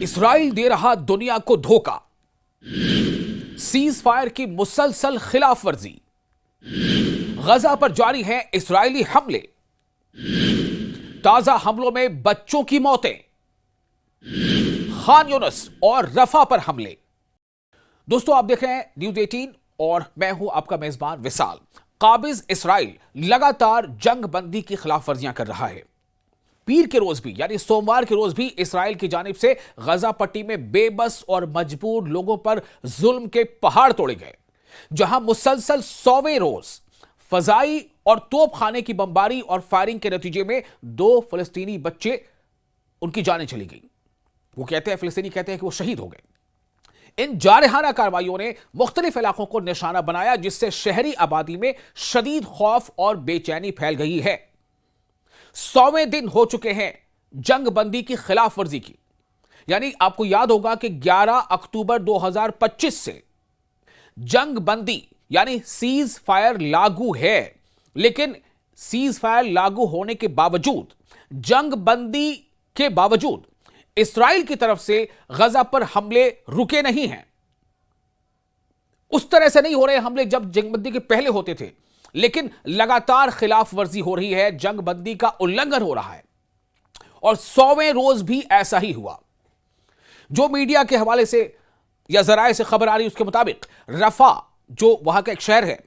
Israel दे रहा दुनिया को धोखा। सीज फायर की मुसलसल खिलाफ वर्जी। गजा पर जारी हैं इस्राइली हमले। ताजा हमलों में बच्चों की मौतें। खान यूनिस और रफा पर हमले। दोस्तों, आप देख रहे हैं न्यूज 18 और मैं हूं आपका मेजबान विशाल। काबिज इस्राइल लगातार जंग बंदी की खिलाफ वर्जियां कर रहा है। पीर के रोज भी यानी सोमवार के रोज भी इस्राइल की जानिब से गजा पट्टी में बेबस और मजबूर लोगों पर जुल्म के पहाड़ तोड़े गए, जहां मुसलसल 100वें रोज फजाई और तोपखाने की बमबारी और फायरिंग के नतीजे में 2 फलस्तीनी बच्चे उनकी जानें चली गई। वो कहते हैं, फिलिस्तीनी कहते हैं कि वो शहीद हो गए। इन जारहाना कार्रवाइयों ने मुख्तलिफ इलाकों को निशाना बनाया, जिससे शहरी आबादी में शदीद खौफ और बेचैनी फैल गई है। 100वें दिन हो चुके हैं जंग बंदी की खिलाफ वर्जी की। यानी आपको याद होगा कि 11 अक्टूबर 2025 से जंग बंदी यानी सीज फायर लागू है, लेकिन सीज फायर लागू होने के बावजूद, जंग बंदी के बावजूद इस्राइल की तरफ से गजा पर हमले रुके नहीं हैं। उस तरह से नहीं हो रहे हमले जब जंगबंदी के पहले होते थे, लेकिन लगातार खिलाफ वर्जी हो रही है, जंग बंदी का उल्लंघन हो रहा है। और 100वें रोज भी ऐसा ही हुआ। जो मीडिया के हवाले से या जराए से खबर आ रही है उसके मुताबिक रफा, जो वहां का एक शहर है,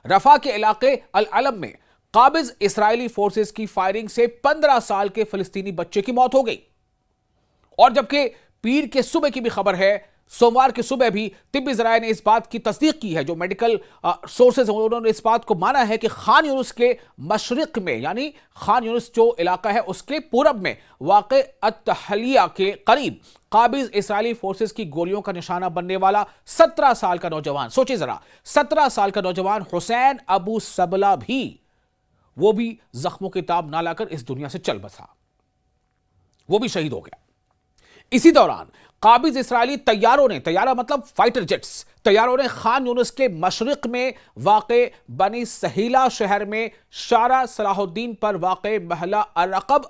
रफा के इलाके अल अलम में काबिज इस्राइली फोर्सेस की फायरिंग से 15 साल के फिलिस्तीनी बच्चे की मौत हो गई। और जबकि पीर के सुबह की भी खबर है, सोमवार की सुबह भी तिब्बी जराए ने इस बात की तस्दीक की है, जो मेडिकल सोर्सेज हैं उन्होंने इस बात को माना है कि खान यूनिस के मशरिक में, यानी खान यूनिस जो इलाका है उसके पूरब में वाक़े अत-तहलिया के करीब काबिज इस्राइली फोर्सेस की गोलियों का निशाना बनने वाला 17 साल का नौजवान, सोचिए जरा, 17 साल का नौजवान हुसैन अबू सबला भी, वो भी जख्मों की ताब ना लाकर इस दुनिया से चल बसा, वो भी शहीद हो गया। इसी दौरान काबिज इस्राइली तैयारों ने, तैयारा मतलब फाइटर जेट्स, तैयारों ने खान यूनिस के मशरिक में वाक़े बनी सहीला शहर में शारा सलाहुद्दीन पर वाक़े महला अरकब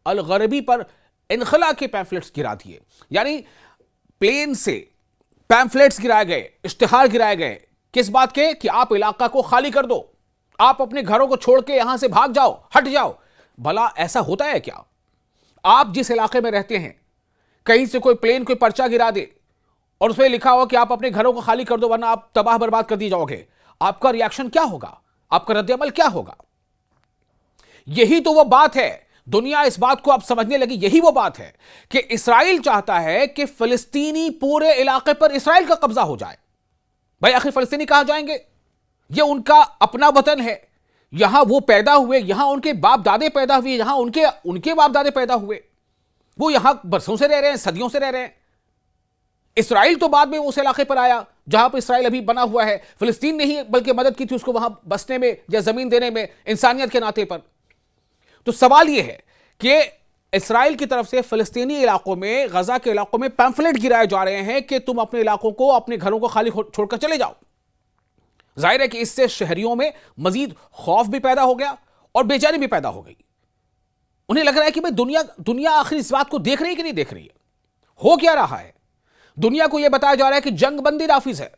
अल गरबी पर इनखला के पैम्फलेट्स गिरा दिए। यानी प्लेन से पैम्फलेट्स गिराए गए, इश्तिहार गिराए गए। किस बात के? कि आप इलाका को खाली कर दो, आप अपने घरों को छोड़ के यहां से भाग जाओ, हट जाओ। भला ऐसा होता है क्या? आप जिस इलाके में रहते हैं, कहीं से कोई प्लेन कोई पर्चा गिरा दे और उसमें लिखा हो कि आप अपने घरों को खाली कर दो वरना आप तबाह बर्बाद कर दिए जाओगे, आपका रिएक्शन क्या होगा? आपका रद्द-ए-अमल क्या होगा? यही तो वो बात है, दुनिया इस बात को अब समझने लगी। यही वो बात है कि इस्राइल चाहता है कि फिलिस्तीनी पूरे इलाके पर इस्राइल का कब्जा हो जाए। भाई आखिर फिलिस्तीनी कहां जाएंगे? यह उनका अपना वतन है, यहां वो पैदा हुए, यहां उनके बाप दादे पैदा हुए, यहां उनके बाप दादे पैदा हुए, वो यहां बरसों से रह रहे हैं, सदियों से रह रहे हैं। इस्राइल तो बाद में उस इलाके पर आया जहां पर इस्राइल अभी बना हुआ है। फिलिस्तीन ने ही बल्कि मदद की थी उसको वहां बसने में या जमीन देने में, इंसानियत के नाते पर। तो सवाल यह है कि इस्राइल की तरफ से फिलिस्तीनी इलाकों में, गजा के इलाकों में पैम्फलेट गिराए जा रहे हैं कि तुम अपने इलाकों को, अपने घरों को खाली छोड़कर चले जाओ। जाहिर है कि इससे शहरियों में मजीद खौफ भी पैदा हो गया और बेचैनी भी पैदा हो गई। उन्हें लग रहा है कि भाई दुनिया आखिर इस बात को देख रही है कि नहीं देख रही है? हो क्या रहा है? दुनिया को यह बताया जा रहा है कि जंग बंदी नाफिज है।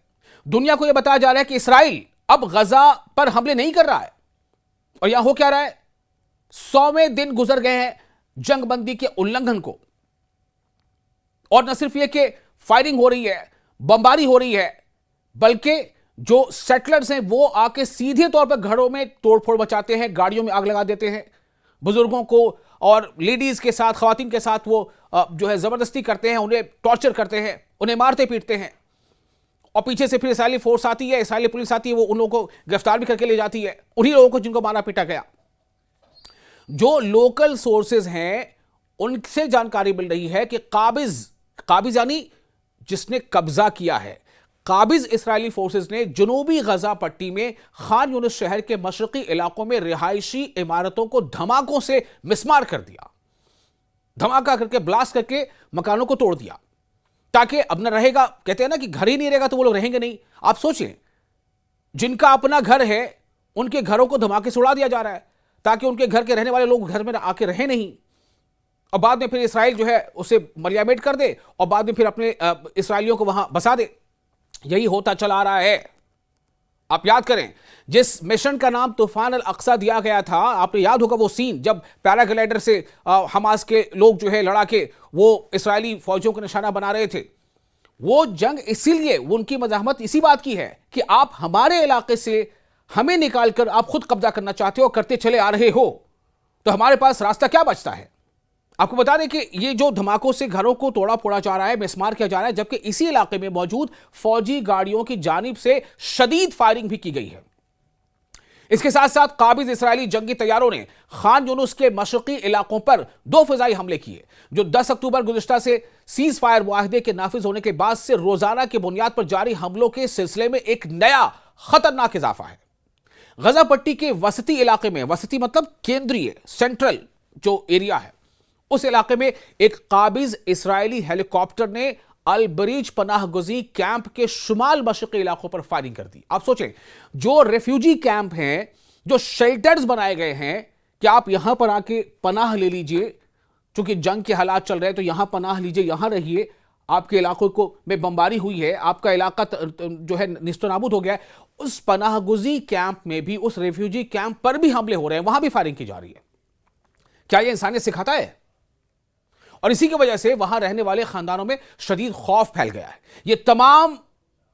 दुनिया को यह बताया जा रहा है कि इस्राइल अब गजा पर हमले नहीं कर रहा है। और यहां हो क्या रहा है? 100वें दिन गुजर गए हैं जंग बंदी के उल्लंघन को। और न सिर्फ यह कि फायरिंग हो रही है, बमबारी हो रही है, बल्कि जो सेटलर्स हैं वो आके सीधे तौर पर घरों में तोड़फोड़ मचाते हैं, गाड़ियों में आग लगा देते हैं, बुजुर्गों को और लेडीज के साथ, खवातीन के साथ वो जो है जबरदस्ती करते हैं, उन्हें टॉर्चर करते हैं, उन्हें मारते पीटते हैं। और पीछे से फिर इस्राइली फोर्स आती है, इस्राइली पुलिस आती है, वो उन लोगों को गिरफ्तार भी करके ले जाती है, उन्हीं लोगों को जिनको मारा पीटा गया। जो लोकल सोर्सेज हैं उनसे जानकारी मिल रही है कि काबिज यानी जिसने कब्जा किया है, काबिज इस्राइली फोर्सेस ने जनूबी गजा पट्टी में खान यूनिस शहर के मशरकी इलाकों में रिहायशी इमारतों को धमाकों से मिसमार कर दिया, धमाका करके ब्लास्ट करके मकानों को तोड़ दिया, ताकि अब न रहेगा, कहते हैं ना कि घर ही नहीं रहेगा तो वो लोग रहेंगे नहीं। आप सोचें, जिनका अपना घर है उनके घरों को धमाके से उड़ा दिया जा रहा है ताकि उनके घर के रहने वाले लोग घर में आके रहे नहीं। और बाद में फिर इसराइल जो है उसे मलियामेट कर दे और बाद में फिर अपने इसराइलियों को वहां बसा दे। यही होता चला आ रहा है। आप याद करें, जिस मिशन का नाम तूफान अल अक्सा दिया गया था, आपने याद होगा वो सीन जब पैराग्लाइडर से हमास के लोग जो है लड़ा के वो इसराइली फौजियों को निशाना बना रहे थे। वो जंग इसीलिए, उनकी मज़ाहमत इसी बात की है कि आप हमारे इलाके से हमें निकालकर आप खुद कब्जा करना चाहते हो, करते चले आ रहे हो, तो हमारे पास रास्ता क्या बचता है। आपको बता दें कि ये जो धमाकों से घरों को तोड़ा फोड़ा जा रहा है, मिसमार किया जा रहा है, जबकि इसी इलाके में मौजूद फौजी गाड़ियों की जानिब से शदीद फायरिंग भी की गई है। इसके साथ साथ काबिज इसराइली जंगी तैयारों ने खान यूनुस के मशरकी इलाकों पर 2 फिजाई हमले किए, जो 10 अक्टूबर गुज़िश्ता से सीज फायर मुआहदे के नाफिज होने के बाद से रोजाना की बुनियाद पर जारी हमलों के सिलसिले में एक नया खतरनाक इजाफा है। गजा पट्टी के वसती इलाके में, वसती मतलब केंद्रीय, सेंट्रल जो एरिया है, उस इलाके में एक काबिज इसराइली हेलीकॉप्टर ने अल बरीज पनाहगुजी कैंप के शुमाल मशरकी इलाकों पर फायरिंग कर दी। आप सोचें, जो रेफ्यूजी कैंप हैं, जो शेल्टर्स बनाए गए हैं कि आप यहां पर आके पनाह ले लीजिए, क्योंकि जंग के हालात चल रहे हैं तो यहां पनाह लीजिए, यहां रहिए, आपके इलाकों को में बमबारी हुई है, आपका इलाका जो है निस्तनाबूद हो गया है। उस पनाहगुजी कैंप में भी, उस रेफ्यूजी कैंप पर भी हमले हो रहे हैं, वहां भी फायरिंग की जा रही है। क्या यह इंसानियत सिखाता है? और इसी की वजह से वहां रहने वाले खानदानों में शदीद खौफ फैल गया है। ये तमाम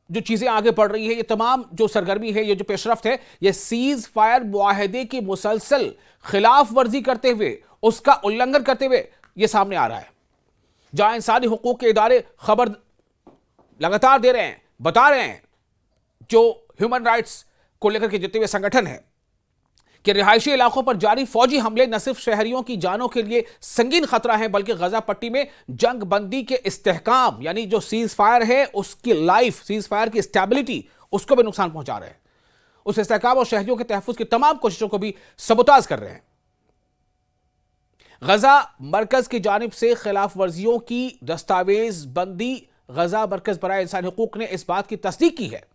जो चीजें आगे बढ़ रही है, ये तमाम जो सरगर्मी है, ये जो पेशरफ्त है, ये सीज फायर मुआहदे की मुसलसल खिलाफ वर्जी करते हुए, उसका उल्लंघन करते हुए ये सामने आ रहा है। जहां इंसानी हुकूक के इदारे खबर लगातार दे रहे हैं, बता रहे हैं, जो ह्यूमन राइट्स को लेकर के जितने हुए संगठन हैं, कि रिहायशी इलाकों पर जारी फौजी हमले न सिर्फ शहरियों की जानों के लिए संगीन खतरा है, बल्कि गजा पट्टी में जंग बंदी के इस्तेहकाम, यानी जो सीज फायर है उसकी लाइफ, सीज फायर की स्टेबिलिटी, उसको भी नुकसान पहुंचा रहे हैं। उस इस्तेहकाम और शहरियों के तहफ्फुज की तमाम कोशिशों को भी सबोताज कर रहे हैं। गजा मरकज की जानिब से खिलाफ वर्जियों की दस्तावेज बंदी, गजा मरकज बराए इंसानी हुकूक ने इस बात की तस्दीक की है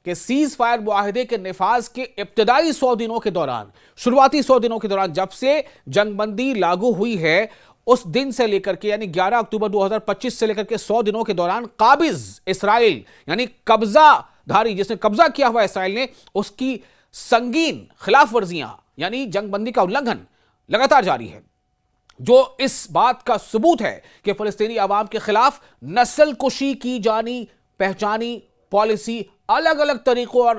कि सीज फायर मुआहदे के निफाज के इब्तदाई 100 दिनों के दौरान, शुरुआती 100 दिनों के दौरान, जब से जंगबंदी लागू हुई है, उस दिन से लेकर के यानी 11 अक्टूबर 2025 से लेकर के 100 दिनों के दौरान काबिज इसराइल यानी कब्जाधारी, जिसने कब्जा किया हुआ इसराइल ने, उसकी संगीन खिलाफ वर्जियां यानी जंगबंदी का उल्लंघन लगातार जारी है, जो इस बात का सबूत है कि फलस्तीनी आवाम के खिलाफ नस्ल कुशी की जानी पहचानी पॉलिसी अलग अलग तरीकों और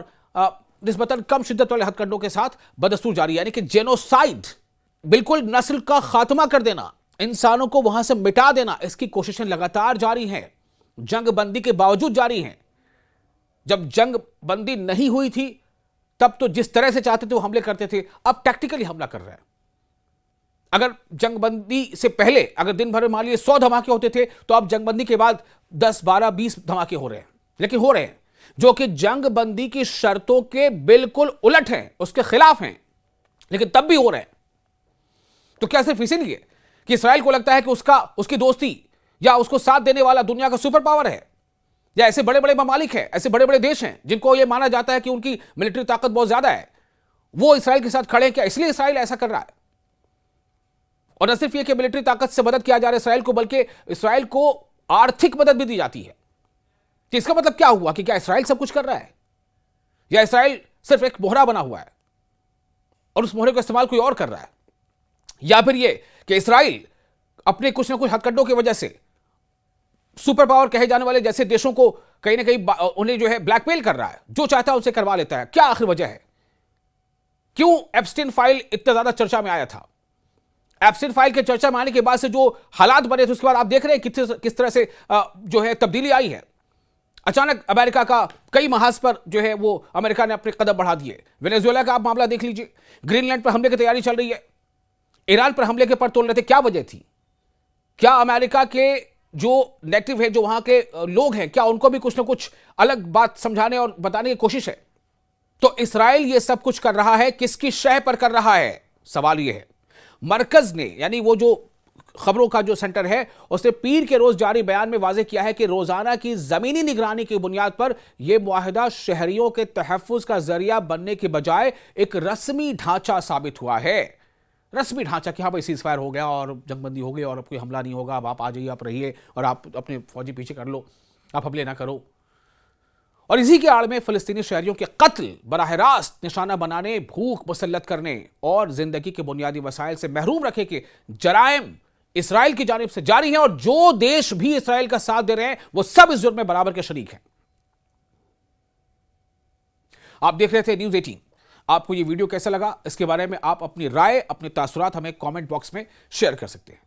निस्बतन कम शिद्दत वाले हथकंडों के साथ बदस्तूर जारी है। यानी कि जेनोसाइड, बिल्कुल नस्ल का खात्मा कर देना, इंसानों को वहां से मिटा देना, इसकी कोशिशें लगातार जारी हैं, जंग बंदी के बावजूद जारी हैं। जब जंग बंदी नहीं हुई थी तब तो जिस तरह से चाहते थे वो हमले करते थे, अब टैक्टिकली हमला कर रहे हैं। अगर जंगबंदी से पहले अगर दिन भर में मान लीजिए 100 धमाके होते थे, तो अब जंगबंदी के बाद 10, 12, 20 धमाके हो रहे हैं, लेकिन हो रहे हैं जो कि जंगबंदी की शर्तों के बिल्कुल उलट हैं, उसके खिलाफ हैं, लेकिन तब भी हो रहे हैं। तो क्या सिर्फ इसीलिए कि इसराइल को लगता है कि उसकी दोस्ती या उसको साथ देने वाला दुनिया का सुपर पावर है, या ऐसे बड़े बड़े ममालिक हैं, ऐसे बड़े बड़े देश हैं जिनको यह माना जाता है कि उनकी मिलिट्री ताकत बहुत ज्यादा है, वो इसराइल के साथ खड़े हैं? क्या इसलिए इसराइल ऐसा कर रहा है? और न सिर्फ यह कि मिलिट्री ताकत से मदद किया जा रहा है इसराइल को, बल्कि इसराइल को आर्थिक मदद भी दी जाती है। कि इसका मतलब क्या हुआ कि क्या इसराइल सब कुछ कर रहा है, या इसराइल सिर्फ एक मोहरा बना हुआ है और उस मोहरे का इस्तेमाल कोई और कर रहा है, या फिर यह कि इसराइल अपने कुछ ना कुछ हथकंडों की वजह से सुपर पावर कहे जाने वाले जैसे देशों को कहीं ना कहीं उन्हें जो है ब्लैकमेल कर रहा है, जो चाहता है उसे करवा लेता है? क्या आखिर वजह है? क्यों एप्स्टीन फाइल इतना ज्यादा चर्चा में आया था? एप्स्टीन फाइल के चर्चा में आने के बाद से जो हालात बने थे, उसके बाद आप देख रहे हैं किस तरह से जो है तब्दीली आई है। अचानक अमेरिका का कई महाज पर जो है वो अमेरिका ने अपने कदम बढ़ा दिए। वेनेजुएला का आप मामला देख लीजिए, ग्रीनलैंड पर हमले की तैयारी चल रही है, ईरान पर हमले के पर तोल रहे थे। क्या वजह थी? क्या अमेरिका के जो नेटिव है, जो वहां के लोग हैं, क्या उनको भी कुछ ना कुछ अलग बात समझाने और बताने की कोशिश है? तो इसराइल ये सब कुछ कर रहा है, किसकी शह पर कर रहा है? सवाल ये है। मरकज ने, यानी वो जो खबरों का जो सेंटर है, उसने पीर के रोज जारी बयान में वाजे किया है कि रोजाना की जमीनी निगरानी की बुनियाद पर यह मुआहिदा शहरियों के तहफ्फुज का जरिया बनने के बजाय एक रस्मी ढांचा साबित हुआ है। रस्मी ढांचा कि हाँ भाई सीज फायर हो गया और जंगबंदी हो गई और अब कोई हमला नहीं होगा, अब आप आ जाइए, आप रहिए और आप अपने फौजी पीछे कर लो, आप हमले ना करो। और इसी के आड़ में फिलिस्तीनी शहरियों के कत्ल, बराह रास्त निशाना बनाने, भूख मुसल्लत करने और जिंदगी के बुनियादी वसाइल से महरूम रखे के जराइम इसराइल की जानिब से जारी हैं और जो देश भी इसराइल का साथ दे रहे हैं वो सब इस जुर्म में बराबर के शरीक हैं। आप देख रहे थे न्यूज़ 18। आपको ये वीडियो कैसा लगा, इसके बारे में आप अपनी राय, अपने तासुरात हमें कमेंट बॉक्स में शेयर कर सकते हैं।